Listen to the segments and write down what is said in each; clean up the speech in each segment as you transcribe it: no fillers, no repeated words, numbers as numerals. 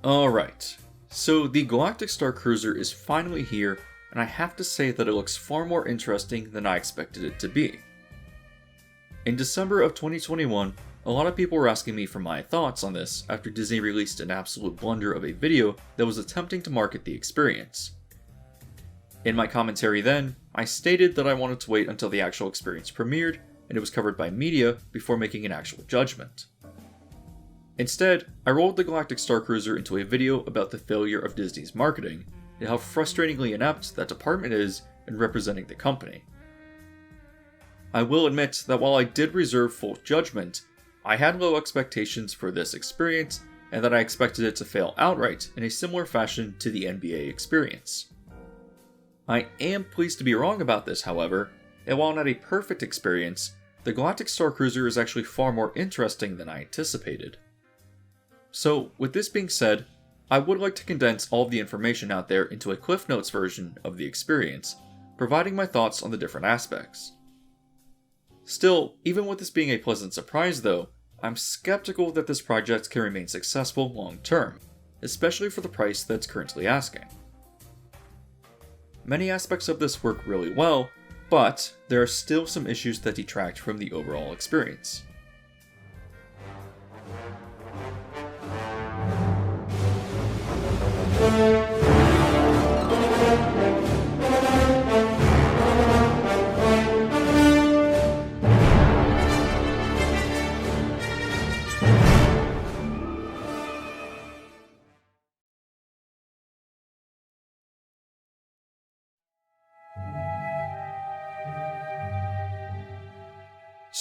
Alright, so the Galactic Starcruiser is finally here, and I have to say that it looks far more interesting than I expected it to be. In December of 2021, a lot of people were asking me for my thoughts on this after Disney released an absolute blunder of a video that was attempting to market the experience. In my commentary then, I stated that I wanted to wait until the actual experience premiered and it was covered by media before making an actual judgment. Instead, I rolled the Galactic Starcruiser into a video about the failure of Disney's marketing and how frustratingly inept that department is in representing the company. I will admit that while I did reserve full judgment, I had low expectations for this experience and that I expected it to fail outright in a similar fashion to the NBA experience. I am pleased to be wrong about this, however, and while not a perfect experience, the Galactic Starcruiser is actually far more interesting than I anticipated. So, with this being said, I would like to condense all of the information out there into a Cliff Notes version of the experience, providing my thoughts on the different aspects. Still, even with this being a pleasant surprise though, I'm skeptical that this project can remain successful long term, especially for the price that's currently asking. Many aspects of this work really well, but there are still some issues that detract from the overall experience.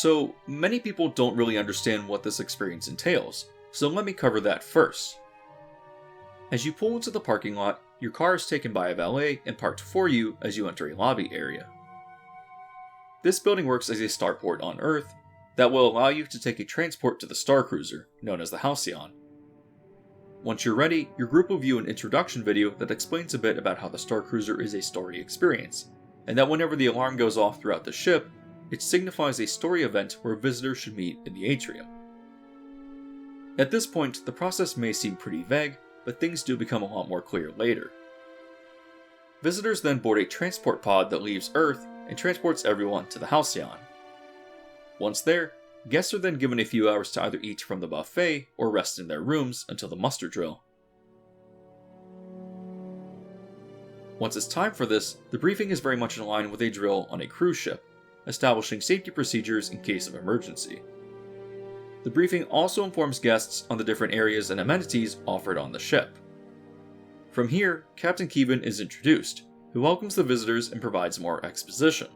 So, many people don't really understand what this experience entails, so let me cover that first. As you pull into the parking lot, your car is taken by a valet and parked for you as you enter a lobby area. This building works as a starport on Earth that will allow you to take a transport to the Starcruiser, known as the Halcyon. Once you're ready, your group will view an introduction video that explains a bit about how the Starcruiser is a story experience, and that whenever the alarm goes off throughout the ship, it signifies a story event where visitors should meet in the atrium. At this point, the process may seem pretty vague, but things do become a lot more clear later. Visitors then board a transport pod that leaves Earth and transports everyone to the Halcyon. Once there, guests are then given a few hours to either eat from the buffet or rest in their rooms until the muster drill. Once it's time for this, the briefing is very much in line with a drill on a cruise ship, establishing safety procedures in case of emergency. The briefing also informs guests on the different areas and amenities offered on the ship. From here, Captain Keevan is introduced, who welcomes the visitors and provides more exposition.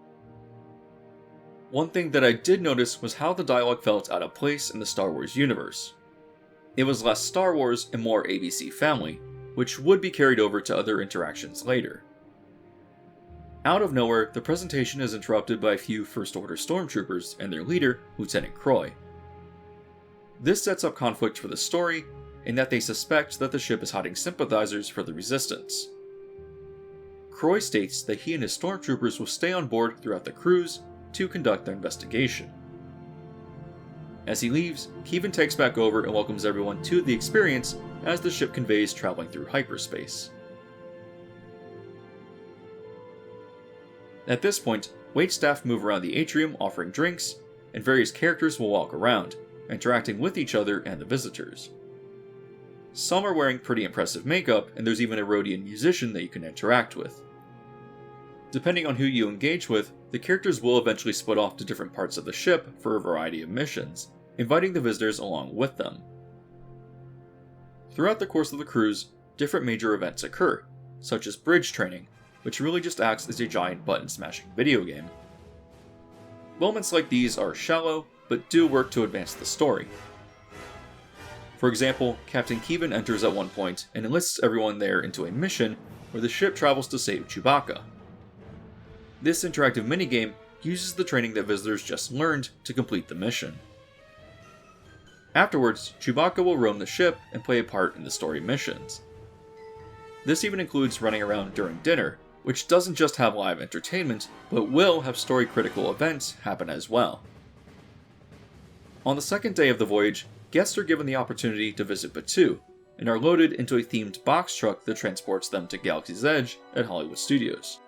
One thing that I did notice was how the dialogue felt out of place in the Star Wars universe. It was less Star Wars and more ABC Family, which would be carried over to other interactions later. Out of nowhere, the presentation is interrupted by a few First Order stormtroopers and their leader, Lieutenant Croy. This sets up conflict for the story, in that they suspect that the ship is hiding sympathizers for the Resistance. Croy states that he and his stormtroopers will stay on board throughout the cruise to conduct their investigation. As he leaves, Keevan takes back over and welcomes everyone to the experience as the ship conveys traveling through hyperspace. At this point, waitstaff move around the atrium offering drinks, and various characters will walk around, interacting with each other and the visitors. Some are wearing pretty impressive makeup, and there's even a Rhodian musician that you can interact with. Depending on who you engage with, the characters will eventually split off to different parts of the ship for a variety of missions, inviting the visitors along with them. Throughout the course of the cruise, different major events occur, such as bridge training, which really just acts as a giant button-smashing video game. Moments like these are shallow, but do work to advance the story. For example, Captain Keevan enters at one point and enlists everyone there into a mission where the ship travels to save Chewbacca. This interactive minigame uses the training that visitors just learned to complete the mission. Afterwards, Chewbacca will roam the ship and play a part in the story missions. This even includes running around during dinner, which doesn't just have live entertainment, but will have story-critical events happen as well. On the second day of the voyage, guests are given the opportunity to visit Batuu, and are loaded into a themed box truck that transports them to Galaxy's Edge at Hollywood Studios.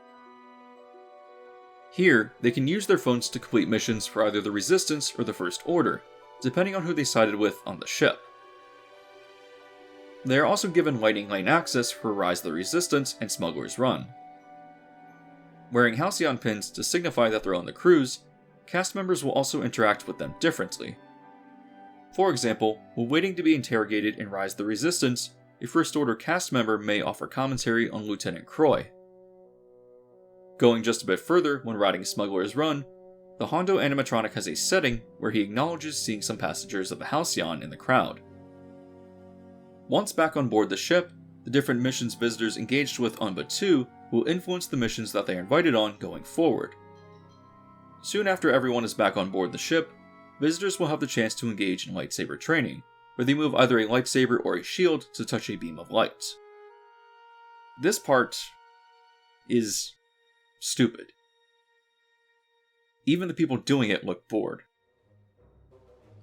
Here, they can use their phones to complete missions for either the Resistance or the First Order, depending on who they sided with on the ship. They are also given Lightning Lane access for Rise of the Resistance and Smuggler's Run. Wearing Halcyon pins to signify that they're on the cruise, cast members will also interact with them differently. For example, while waiting to be interrogated in Rise of the Resistance, a First Order cast member may offer commentary on Lieutenant Croy. Going just a bit further when riding Smuggler's Run, the Hondo animatronic has a setting where he acknowledges seeing some passengers of the Halcyon in the crowd. Once back on board the ship, the different missions visitors engaged with on Batuu will influence the missions that they are invited on going forward. Soon after everyone is back on board the ship, visitors will have the chance to engage in lightsaber training, where they move either a lightsaber or a shield to touch a beam of light. This part is stupid. Even the people doing it look bored.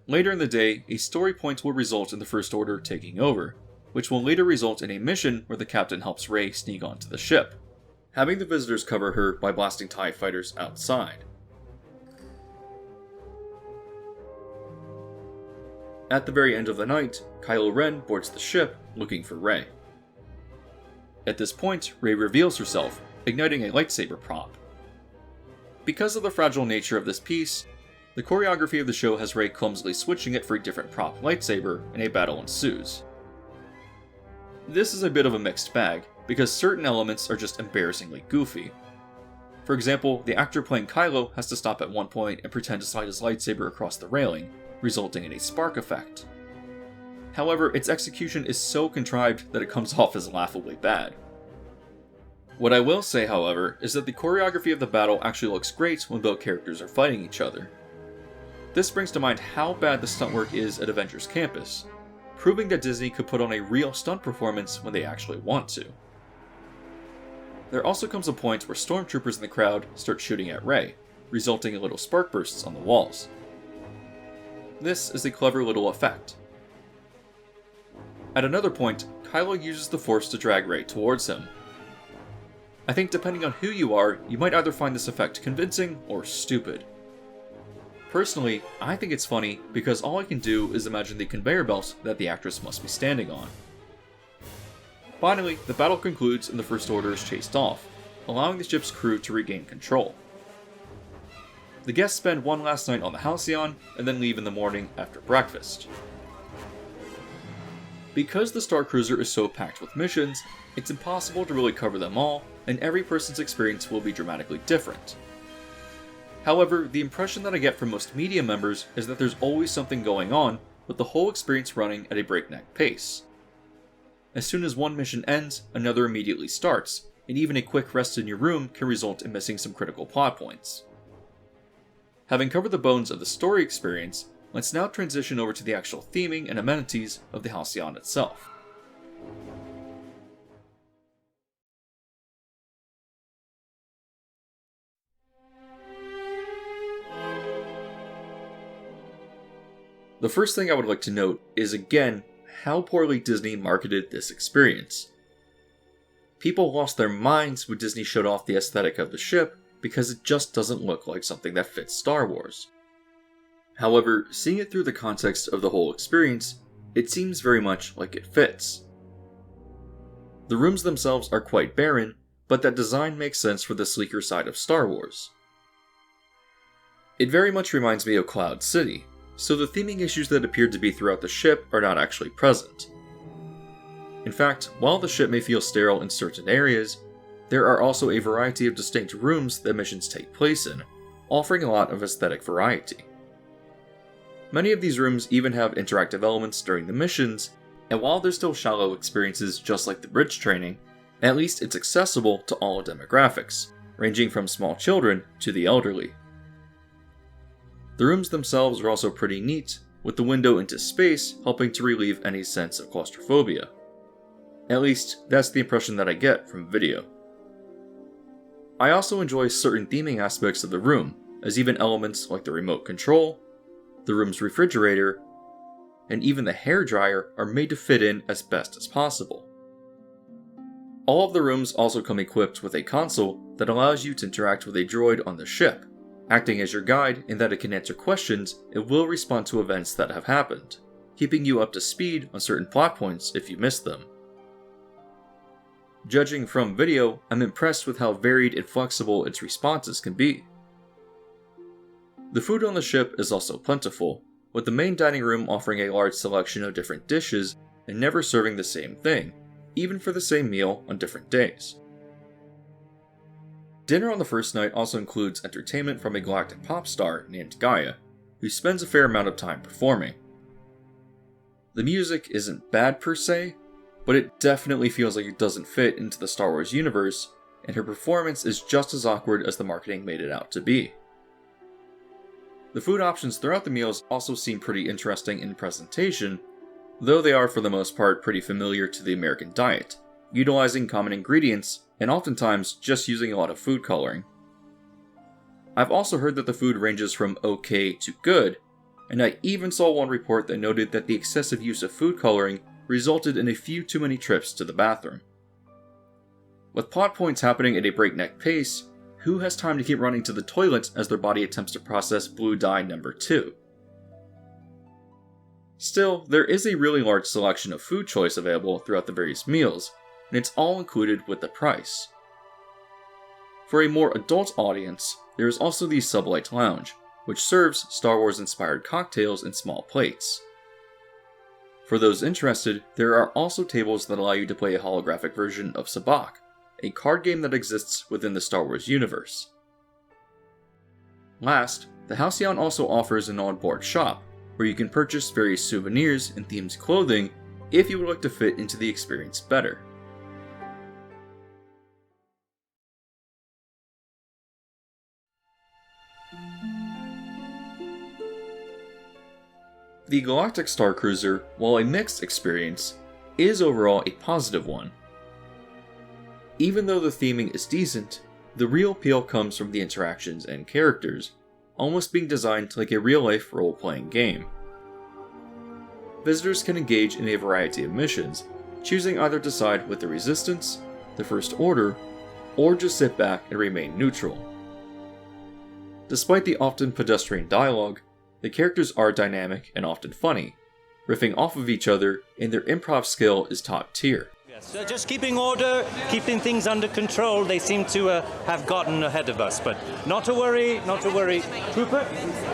Later in the day, a story point will result in the First Order taking over, which will later result in a mission where the captain helps Rey sneak onto the ship, having the visitors cover her by blasting TIE fighters outside. At the very end of the night, Kylo Ren boards the ship looking for Rey. At this point, Rey reveals herself, igniting a lightsaber prop. Because of the fragile nature of this piece, the choreography of the show has Rey clumsily switching it for a different prop lightsaber, and a battle ensues. This is a bit of a mixed bag, because certain elements are just embarrassingly goofy. For example, the actor playing Kylo has to stop at one point and pretend to slide his lightsaber across the railing, resulting in a spark effect. However, its execution is so contrived that it comes off as laughably bad. What I will say, however, is that the choreography of the battle actually looks great when both characters are fighting each other. This brings to mind how bad the stunt work is at Avengers Campus, proving that Disney could put on a real stunt performance when they actually want to. There also comes a point where stormtroopers in the crowd start shooting at Rey, resulting in little spark bursts on the walls. This is a clever little effect. At another point, Kylo uses the Force to drag Rey towards him. I think depending on who you are, you might either find this effect convincing or stupid. Personally, I think it's funny because all I can do is imagine the conveyor belt that the actress must be standing on. Finally, the battle concludes and the First Order is chased off, allowing the ship's crew to regain control. The guests spend one last night on the Halcyon and then leave in the morning after breakfast. Because the Starcruiser is so packed with missions, it's impossible to really cover them all, and every person's experience will be dramatically different. However, the impression that I get from most media members is that there's always something going on, with the whole experience running at a breakneck pace. As soon as one mission ends, another immediately starts, and even a quick rest in your room can result in missing some critical plot points. Having covered the bones of the story experience, let's now transition over to the actual theming and amenities of the Halcyon itself. The first thing I would like to note is again how poorly Disney marketed this experience. People lost their minds when Disney showed off the aesthetic of the ship because it just doesn't look like something that fits Star Wars. However, seeing it through the context of the whole experience, it seems very much like it fits. The rooms themselves are quite barren, but that design makes sense for the sleeker side of Star Wars. It very much reminds me of Cloud City, so the theming issues that appeared to be throughout the ship are not actually present. In fact, while the ship may feel sterile in certain areas, there are also a variety of distinct rooms that missions take place in, offering a lot of aesthetic variety. Many of these rooms even have interactive elements during the missions, and while they're still shallow experiences just like the bridge training, at least it's accessible to all demographics, ranging from small children to the elderly. The rooms themselves are also pretty neat, with the window into space helping to relieve any sense of claustrophobia. At least, that's the impression that I get from video. I also enjoy certain theming aspects of the room, as even elements like the remote control, the room's refrigerator, and even the hairdryer are made to fit in as best as possible. All of the rooms also come equipped with a console that allows you to interact with a droid on the ship, acting as your guide in that it can answer questions and will respond to events that have happened, keeping you up to speed on certain plot points if you miss them. Judging from video, I'm impressed with how varied and flexible its responses can be. The food on the ship is also plentiful, with the main dining room offering a large selection of different dishes and never serving the same thing, even for the same meal on different days. Dinner on the first night also includes entertainment from a galactic pop star named Gaia, who spends a fair amount of time performing. The music isn't bad per se, but it definitely feels like it doesn't fit into the Star Wars universe, and her performance is just as awkward as the marketing made it out to be. The food options throughout the meals also seem pretty interesting in presentation, though they are for the most part pretty familiar to the American diet, utilizing common ingredients and oftentimes just using a lot of food coloring. I've also heard that the food ranges from okay to good, and I even saw one report that noted that the excessive use of food coloring resulted in a few too many trips to the bathroom. With plot points happening at a breakneck pace, who has time to keep running to the toilet as their body attempts to process blue dye number 2? Still, there is a really large selection of food choice available throughout the various meals, and it's all included with the price. For a more adult audience, there is also the Sublight Lounge, which serves Star Wars-inspired cocktails in small plates. For those interested, there are also tables that allow you to play a holographic version of Sabacc, a card game that exists within the Star Wars universe. Last, the Halcyon also offers an on-board shop, where you can purchase various souvenirs and themed clothing if you would like to fit into the experience better. The Galactic Starcruiser, while a mixed experience, is overall a positive one. Even though the theming is decent, the real appeal comes from the interactions and characters, almost being designed like a real-life role-playing game. Visitors can engage in a variety of missions, choosing either to side with the Resistance, the First Order, or just sit back and remain neutral. Despite the often pedestrian dialogue, the characters are dynamic and often funny, riffing off of each other, and their improv skill is top tier. Yes, just keeping order, keeping things under control. They seem to have gotten ahead of us, but not to worry, not to worry. Trooper,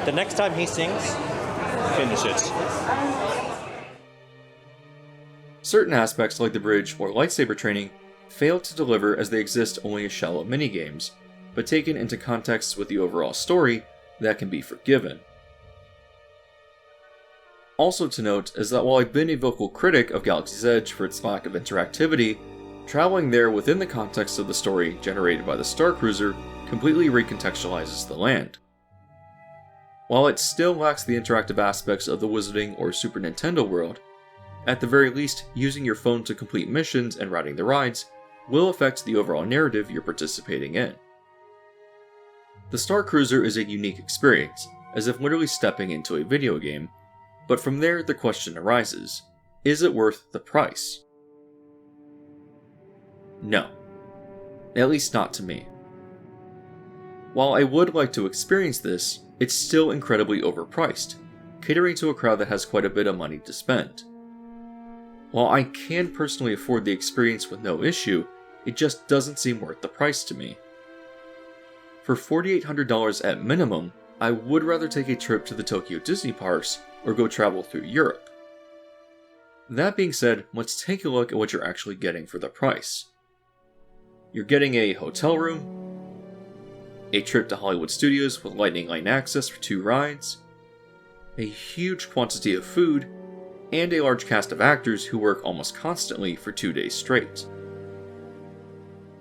the next time he sings, finish it. Certain aspects like the bridge or lightsaber training fail to deliver as they exist only as shallow minigames, but taken into context with the overall story, that can be forgiven. Also to note is that while I've been a vocal critic of Galaxy's Edge for its lack of interactivity, traveling there within the context of the story generated by the Starcruiser completely recontextualizes the land. While it still lacks the interactive aspects of the Wizarding or Super Nintendo world, at the very least, using your phone to complete missions and riding the rides will affect the overall narrative you're participating in. The Starcruiser is a unique experience, as if literally stepping into a video game, but from there the question arises, is it worth the price? No. At least not to me. While I would like to experience this, it's still incredibly overpriced, catering to a crowd that has quite a bit of money to spend. While I can personally afford the experience with no issue, it just doesn't seem worth the price to me. For $4,800 at minimum, I would rather take a trip to the Tokyo Disney parks or go travel through Europe. That being said, let's take a look at what you're actually getting for the price. You're getting a hotel room, a trip to Hollywood Studios with Lightning Lane access for 2 rides, a huge quantity of food, and a large cast of actors who work almost constantly for 2 days straight.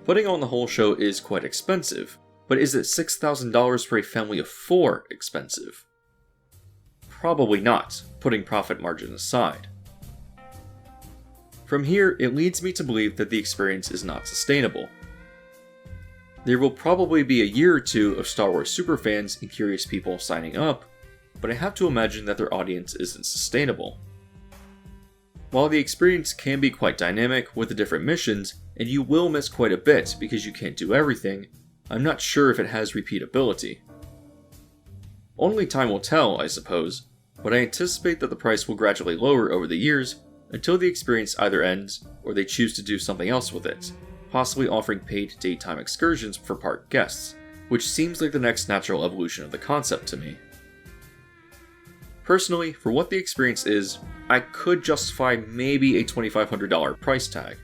Putting on the whole show is quite expensive, but is it $6,000 for a family of 4 expensive? Probably not, putting profit margin aside. From here, it leads me to believe that the experience is not sustainable. There will probably be a year or two of Star Wars superfans and curious people signing up, but I have to imagine that their audience isn't sustainable. While the experience can be quite dynamic with the different missions, and you will miss quite a bit because you can't do everything, I'm not sure if it has repeatability. Only time will tell, I suppose, but I anticipate that the price will gradually lower over the years until the experience either ends or they choose to do something else with it, possibly offering paid daytime excursions for park guests, which seems like the next natural evolution of the concept to me. Personally, for what the experience is, I could justify maybe a $2,500 price tag.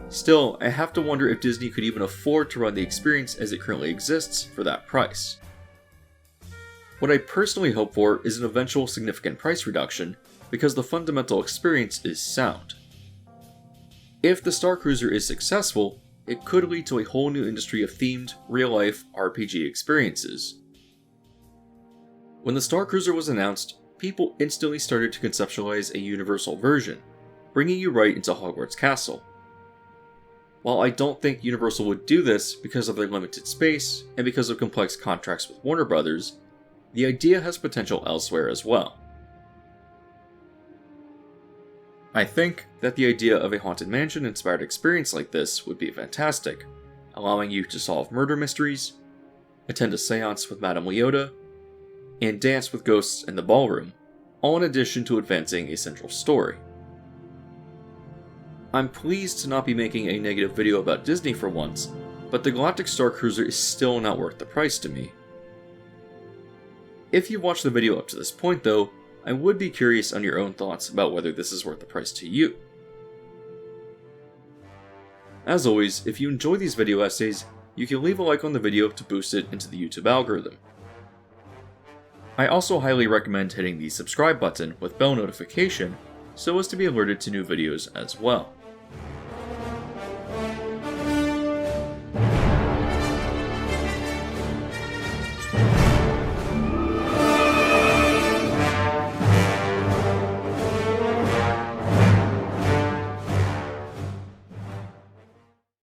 Still, I have to wonder if Disney could even afford to run the experience as it currently exists for that price. What I personally hope for is an eventual significant price reduction, because the fundamental experience is sound. If the Starcruiser is successful, it could lead to a whole new industry of themed, real-life RPG experiences. When the Starcruiser was announced, people instantly started to conceptualize a universal version, bringing you right into Hogwarts Castle. While I don't think Universal would do this because of their limited space and because of complex contracts with Warner Brothers, the idea has potential elsewhere as well. I think that the idea of a Haunted Mansion-inspired experience like this would be fantastic, allowing you to solve murder mysteries, attend a seance with Madame Leota, and dance with ghosts in the ballroom, all in addition to advancing a central story. I'm pleased to not be making a negative video about Disney for once, but the Galactic Starcruiser is still not worth the price to me. If you've watched the video up to this point though, I would be curious on your own thoughts about whether this is worth the price to you. As always, if you enjoy these video essays, you can leave a like on the video to boost it into the YouTube algorithm. I also highly recommend hitting the subscribe button with bell notification so as to be alerted to new videos as well.